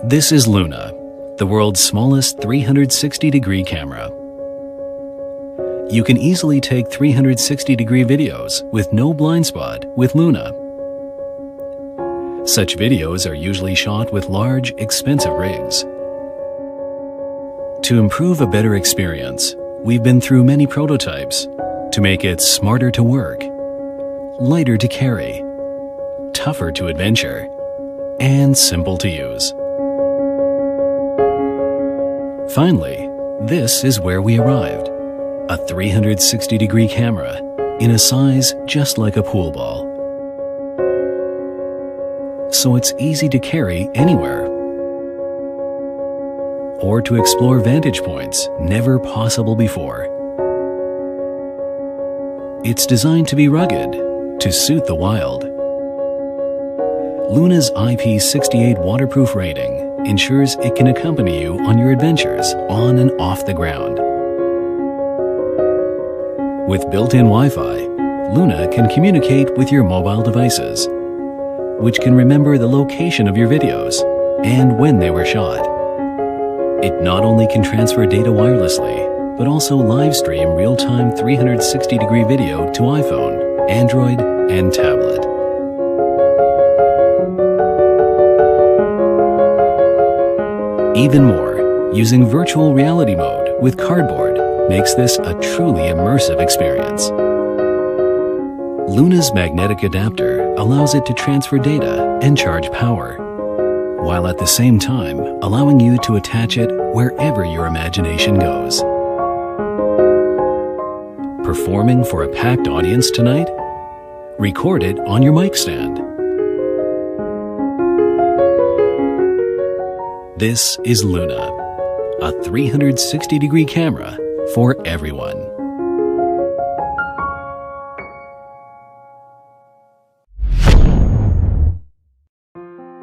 This is Luna, the world's smallest 360-degree camera. You can easily take 360-degree videos with no blind spot with Luna. Such videos are usually shot with large, expensive rigs. To improve a better experience, we've been through many prototypes to make it smarter to work, lighter to carry, tougher to adventure, and simple to use. Finally, this is where we arrived. A 360-degree camera in a size just like a pool ball. So it's easy to carry anywhere. Or to explore vantage points never possible before. It's designed to be rugged, to suit the wild. Luna's IP68 waterproof rating ensures it can accompany you on your adventures on and off the ground. With built-in Wi-Fi, Luna can communicate with your mobile devices, which can remember the location of your videos and when they were shot. It not only can transfer data wirelessly, but also live stream real-time 360-degree video to iPhone, Android, and tablet. Even more, using virtual reality mode with cardboard makes this a truly immersive experience. Luna's magnetic adapter allows it to transfer data and charge power, while at the same time allowing you to attach it wherever your imagination goes. Performing for a packed audience tonight? Record it on your mic stand. This is Luna, a 360-degree camera for everyone.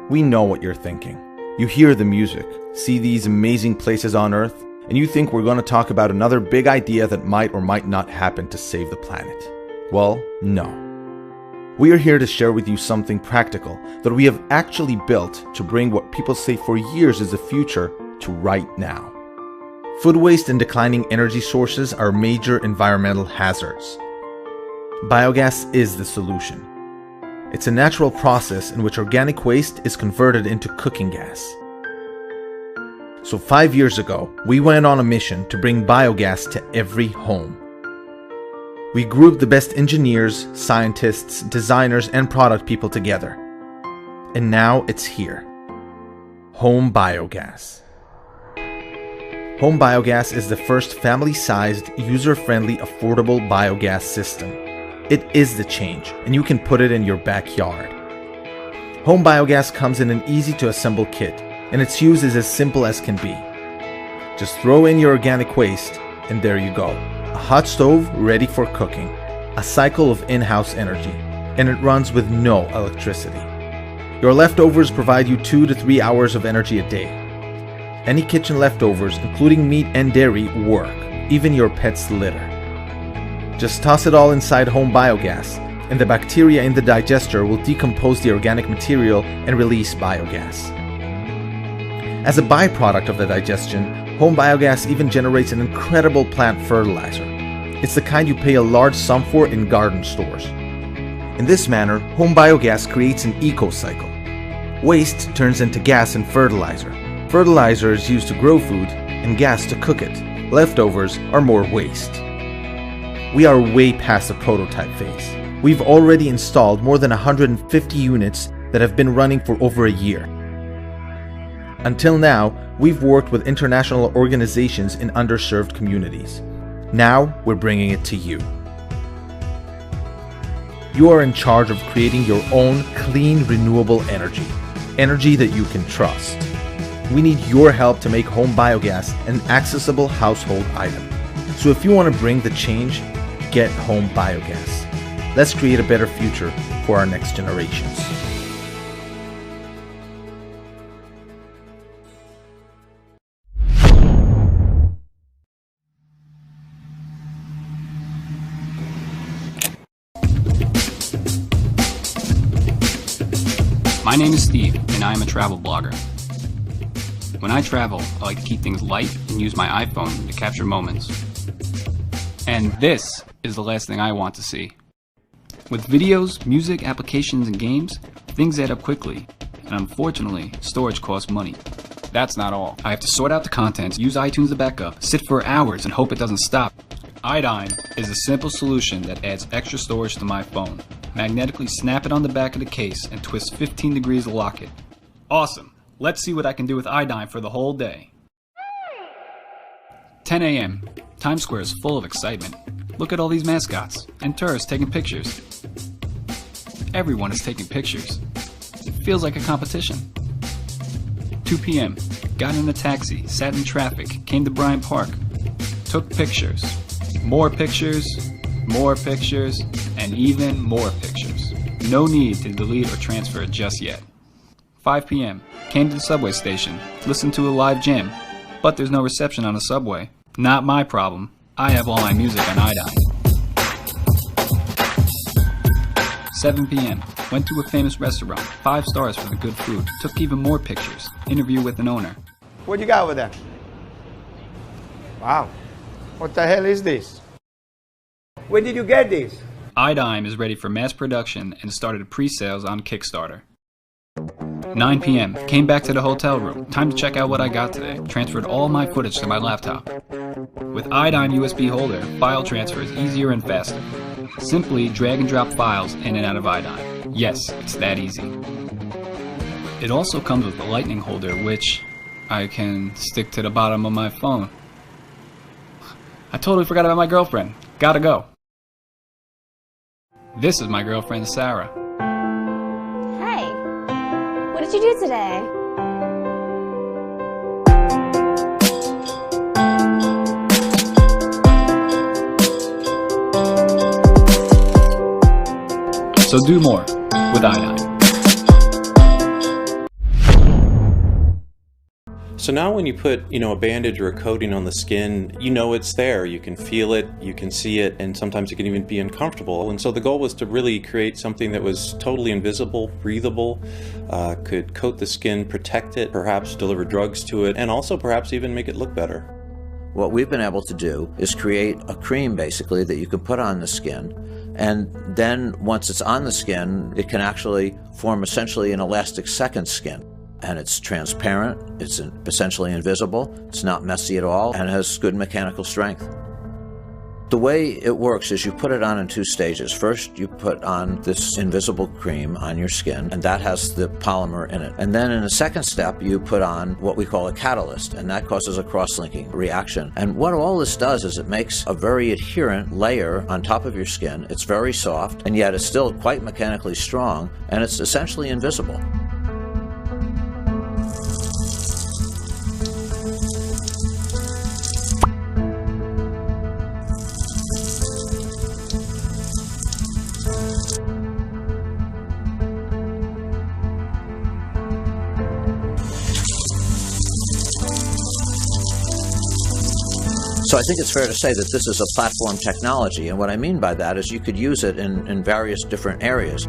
We know what you're thinking. You hear the music, see these amazing places on Earth, and you think we're going to talk about another big idea that might or might not happen to save the planet. Well, no. We are here to share with you something practical that we have actually built to bring what people say for years is the future to right now. Food waste and declining energy sources are major environmental hazards. Biogas is the solution. It's a natural process in which organic waste is converted into cooking gas. So 5 years ago, we went on a mission to bring biogas to every home. We grouped the best engineers, scientists, designers, and product people together. And now it's here. Home biogas. Home biogas is the first family-sized, user-friendly, affordable biogas system. It is the change, and you can put it in your backyard. Home biogas comes in an easy-to-assemble kit, and its use is as simple as can be. Just throw in your organic waste, and there you go. A hot stove ready for cooking. A cycle of in-house energy, and it runs with no electricity. Your leftovers provide you 2 to 3 hours of energy a day. Any kitchen leftovers, including meat and dairy, work, even your pet's litter. Just toss it all inside home biogas, and the bacteria in the digester will decompose the organic material and release biogas. As a byproduct of the digestion, home biogas even generates an incredible plant fertilizer. It's the kind you pay a large sum for in garden stores. In this manner, home biogas creates an eco-cycle. Waste turns into gas and fertilizer. Fertilizer is used to grow food, and gas to cook it. Leftovers are more waste. We are way past the prototype phase. We've already installed more than 150 units that have been running for over a year. Until now, we've worked with international organizations in underserved communities. Now, we're bringing it to you. You are in charge of creating your own clean, renewable energy. Energy that you can trust. We need your help to make home biogas an accessible household item. So if you want to bring the change, get home biogas. Let's create a better future for our next generations. My name is Steve, and I am a travel blogger. When I travel, I like to keep things light and use my iPhone to capture moments. And this is the last thing I want to see. With videos, music, applications, and games, things add up quickly, and unfortunately, storage costs money. That's not all. I have to sort out the contents, use iTunes to backup, sit for hours and hope it doesn't stop. iDime is a simple solution that adds extra storage to my phone. Magnetically snap it on the back of the case and twist 15 degrees to lock it. Awesome! Let's see what I can do with iDime for the whole day. 10 a.m. Times Square is full of excitement. Look at all these mascots and tourists taking pictures. Everyone is taking pictures. It feels like a competition. 2 p.m. Got in a taxi, sat in traffic, came to Bryant Park, took pictures. More pictures, and even more pictures. No need to delete or transfer it just yet. 5 p.m. Came to the subway station, listened to a live jam, but there's no reception on the subway. Not my problem. I have all my music on iDime. 7 p.m. Went to a famous restaurant, 5 stars for the good food, took even more pictures, interview with an owner. What you got over there? Wow. What the hell is this? Where did you get this? iDime is ready for mass production and started pre-sales on Kickstarter. 9 p.m. Came back to the hotel room. Time to check out what I got today. Transferred all my footage to my laptop. With iDime USB holder, file transfer is easier and faster. Simply drag and drop files in and out of iDime. Yes, it's that easy. It also comes with a lightning holder, which I can stick to the bottom of my phone. I totally forgot about my girlfriend. Gotta go. This is my girlfriend, Sarah. Hey, what did you do today? So do more with iDime. So now when you put, a bandage or a coating on the skin, it's there. You can feel it, you can see it, and sometimes it can even be uncomfortable. And so the goal was to really create something that was totally invisible, breathable, could coat the skin, protect it, perhaps deliver drugs to it, and also perhaps even make it look better. What we've been able to do is create a cream, basically, that you can put on the skin. And then once it's on the skin, it can actually form essentially an elastic second skin. And it's transparent, it's essentially invisible, it's not messy at all, and has good mechanical strength. The way it works is you put it on in 2 stages. First, you put on this invisible cream on your skin, and that has the polymer in it. And then in a second step, you put on what we call a catalyst, and that causes a cross-linking reaction. And what all this does is it makes a very adherent layer on top of your skin. It's very soft, and yet it's still quite mechanically strong, and it's essentially invisible. So I think it's fair to say that this is a platform technology, and what I mean by that is you could use it in various different areas.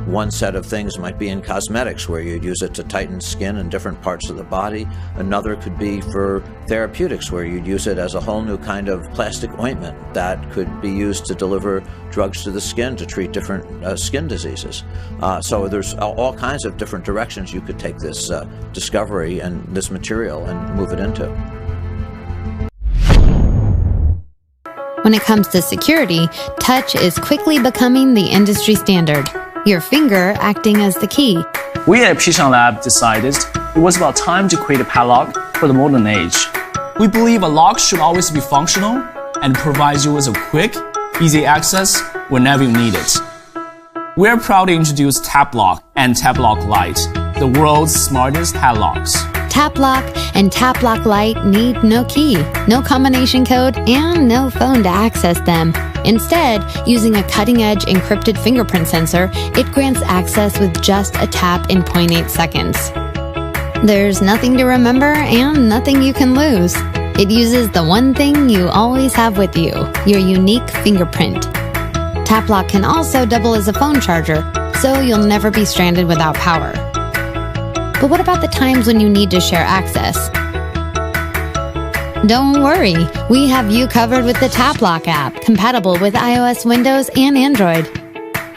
One set of things might be in cosmetics, where you'd use it to tighten skin in different parts of the body. Another could be for therapeutics, where you'd use it as a whole new kind of plastic ointment that could be used to deliver drugs to the skin to treat different skin diseases. So there's all kinds of different directions you could take this discovery and this material and move it into. When it comes to security, touch is quickly becoming the industry standard. Your finger acting as the key. We at Pishang Lab decided it was about time to create a padlock for the modern age. We believe a lock should always be functional and provide you with a quick, easy access whenever you need it. We're proud to introduce TapLock and TapLock Lite, the world's smartest padlocks. TapLock and TapLock Lite need no key, no combination code, and no phone to access them. Instead, using a cutting-edge encrypted fingerprint sensor, it grants access with just a tap in 0.8 seconds. There's nothing to remember and nothing you can lose. It uses the one thing you always have with you, your unique fingerprint. TapLock can also double as a phone charger, so you'll never be stranded without power. But what about the times when you need to share access? Don't worry, we have you covered with the TapLock app, compatible with iOS, Windows, and Android.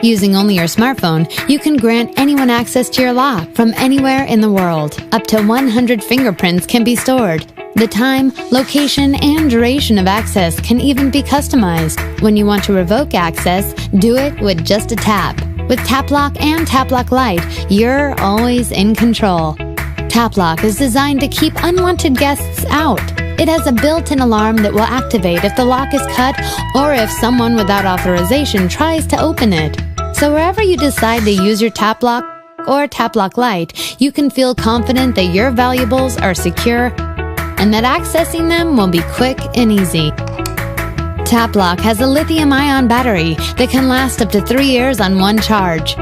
Using only your smartphone, you can grant anyone access to your lock from anywhere in the world. Up to 100 fingerprints can be stored. The time, location, and duration of access can even be customized. When you want to revoke access, do it with just a tap. With TapLock and TapLock Lite, you're always in control. TapLock is designed to keep unwanted guests out. It has a built-in alarm that will activate if the lock is cut or if someone without authorization tries to open it. So wherever you decide to use your TapLock or TapLock Lite, you can feel confident that your valuables are secure and that accessing them will be quick and easy. TapLock has a lithium-ion battery that can last up to 3 years on one charge.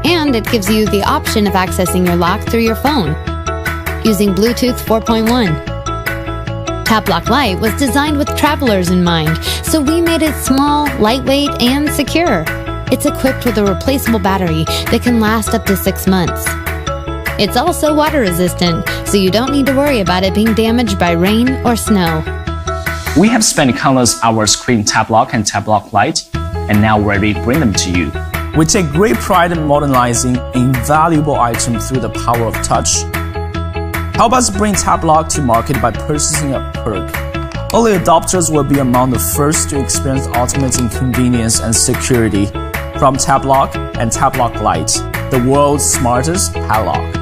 And it gives you the option of accessing your lock through your phone using Bluetooth 4.1. TapLock Lite was designed with travelers in mind, so we made it small, lightweight, and secure. It's equipped with a replaceable battery that can last up to 6 months. It's also water resistant, so you don't need to worry about it being damaged by rain or snow. We have spent countless hours creating TapLock and TapLock Lite, and now we're ready to bring them to you. We take great pride in modernizing an invaluable item through the power of touch. Help us bring TapLock to market by purchasing a perk. Early adopters will be among the first to experience ultimate in convenience and security from TapLock and TapLock Lite, the world's smartest padlock.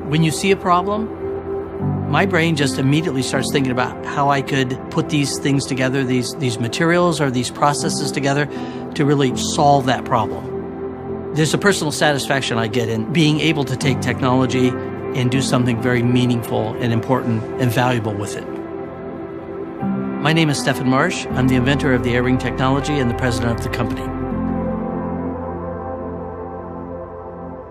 When you see a problem, my brain just immediately starts thinking about how I could put these things together, these materials or these processes together to really solve that problem. There's a personal satisfaction I get in being able to take technology and do something very meaningful and important and valuable with it. My name is Stephen Marsh. I'm the inventor of the air-ring technology and the president of the company.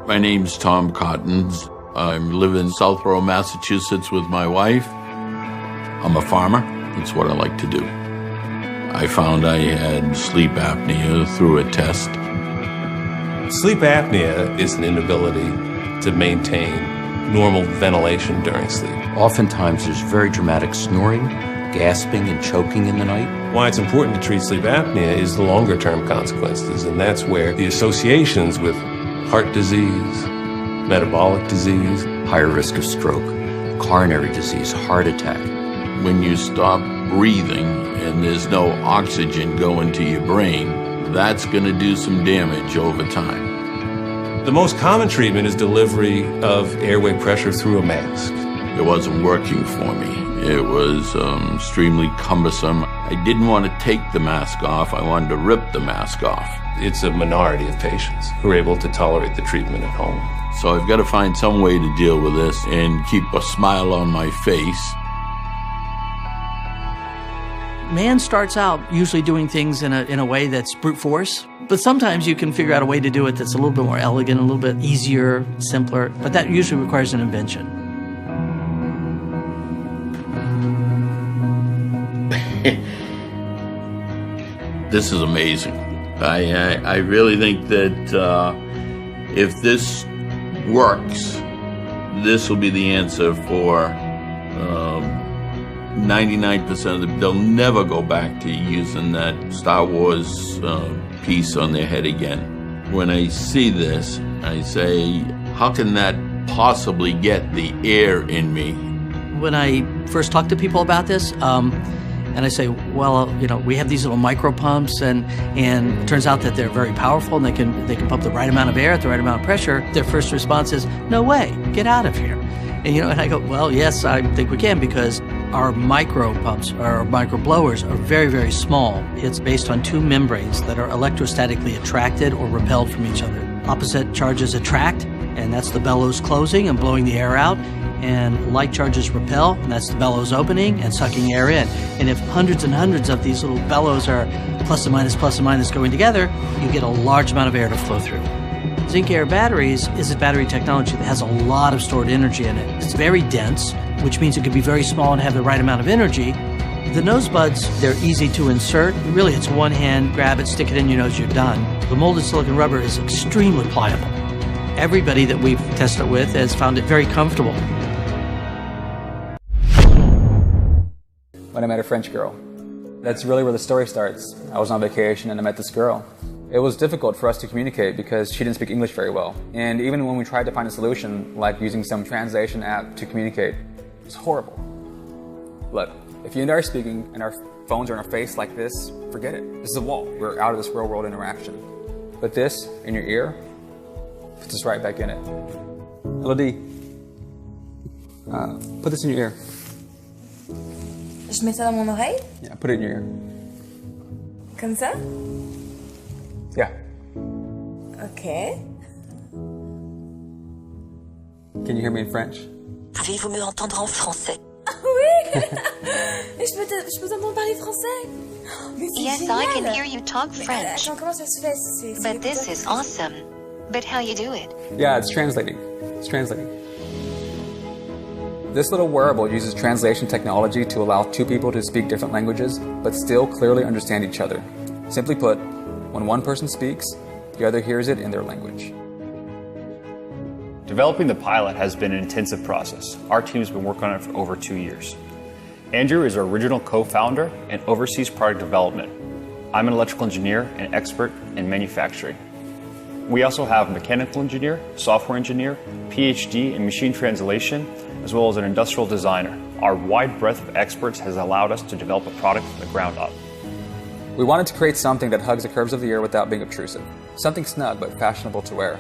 My name's Tom Cottons. I live in Southborough, Massachusetts with my wife. I'm a farmer. That's what I like to do. I found I had sleep apnea through a test. Sleep apnea is an inability to maintain normal ventilation during sleep. Oftentimes there's very dramatic snoring, gasping, and choking in the night. Why it's important to treat sleep apnea is the longer-term consequences, and that's where the associations with heart disease, metabolic disease, higher risk of stroke, coronary disease, heart attack. When you stop breathing and there's no oxygen going to your brain, that's going to do some damage over time. The most common treatment is delivery of airway pressure through a mask. It wasn't working for me. It was extremely cumbersome. I didn't want to take the mask off. I wanted to rip the mask off. It's a minority of patients who are able to tolerate the treatment at home. So I've got to find some way to deal with this and keep a smile on my face. Man starts out usually doing things in a way that's brute force, but sometimes you can figure out a way to do it that's a little bit more elegant, a little bit easier, simpler, but that usually requires an invention. This is amazing. I really think that if this works, this will be the answer for 99% of them. They'll never go back to using that Star Wars piece on their head again. When I see this, I say, how can that possibly get the air in me? When I first talk to people about this, and I say, well, you know, we have these little micro pumps, and it turns out that they're very powerful, and they can pump the right amount of air at the right amount of pressure. Their first response is, no way, get out of here. And you know, and I go, well, yes, I think we can, because our micro pumps, our micro blowers, are very, very small. It's based on two membranes that are electrostatically attracted or repelled from each other. Opposite charges attract, and that's the bellows closing and blowing the air out. And like charges repel, and that's the bellows opening and sucking air in. And if hundreds and hundreds of these little bellows are plus and minus going together, you get a large amount of air to flow through. Zinc Air batteries is a battery technology that has a lot of stored energy in it. It's very dense, which means it can be very small and have the right amount of energy. The nose buds, they're easy to insert. Really, it's one hand, grab it, stick it in your nose, you're done. The molded silicon rubber is extremely pliable. Everybody that we've tested it with has found it very comfortable. When I met a French girl. That's really where the story starts. I was on vacation and I met this girl. It was difficult for us to communicate because she didn't speak English very well. And even when we tried to find a solution, like using some translation app to communicate, it was horrible. Look, if you and I are speaking and our phones are in our face like this, forget it. This is a wall. We're out of this real world interaction. But this, in your ear, puts us right back in it. Elodie, put this in your ear. Je mets ça dans mon oreille? Yeah, put it in your ear. Comme ça? Yeah. Okay. Can you hear me in French? Pouvez-vous me entendre en français? Ah oui! Je peux t'entendre parler français? Mais c'est Yes, génial. I can hear you talk French. Attends, comment ça se fait? But this is awesome. But how you do it? Yeah, it's translating. It's translating. This little wearable uses translation technology to allow two people to speak different languages, but still clearly understand each other. Simply put, when one person speaks, the other hears it in their language. Developing the pilot has been an intensive process. Our team's been working on it for over 2 years. Andrew is our original co-founder and oversees product development. I'm an electrical engineer and expert in manufacturing. We also have a mechanical engineer, software engineer, PhD in machine translation, as well as an industrial designer. Our wide breadth of experts has allowed us to develop a product from the ground up. We wanted to create something that hugs the curves of the ear without being obtrusive. Something snug but fashionable to wear.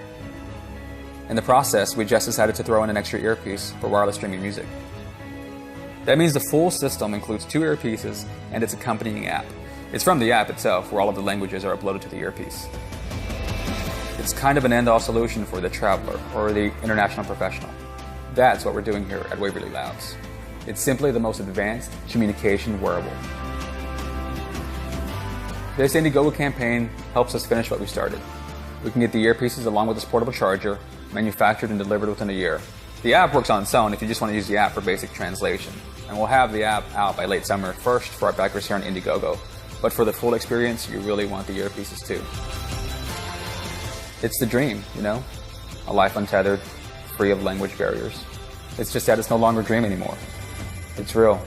In the process, we just decided to throw in an extra earpiece for wireless streaming music. That means the full system includes 2 earpieces and its accompanying app. It's from the app itself where all of the languages are uploaded to the earpiece. It's kind of an end-all solution for the traveler or the international professional. That's what we're doing here at Waverly Labs. It's simply the most advanced communication wearable. This Indiegogo campaign helps us finish what we started. We can get the earpieces along with this portable charger, manufactured and delivered within a year. The app works on its own if you just want to use the app for basic translation. And we'll have the app out by late summer, first for our backers here on Indiegogo. But for the full experience, you really want the earpieces too. It's the dream, you know? A life untethered, free of language barriers. It's just that it's no longer a dream anymore. It's real.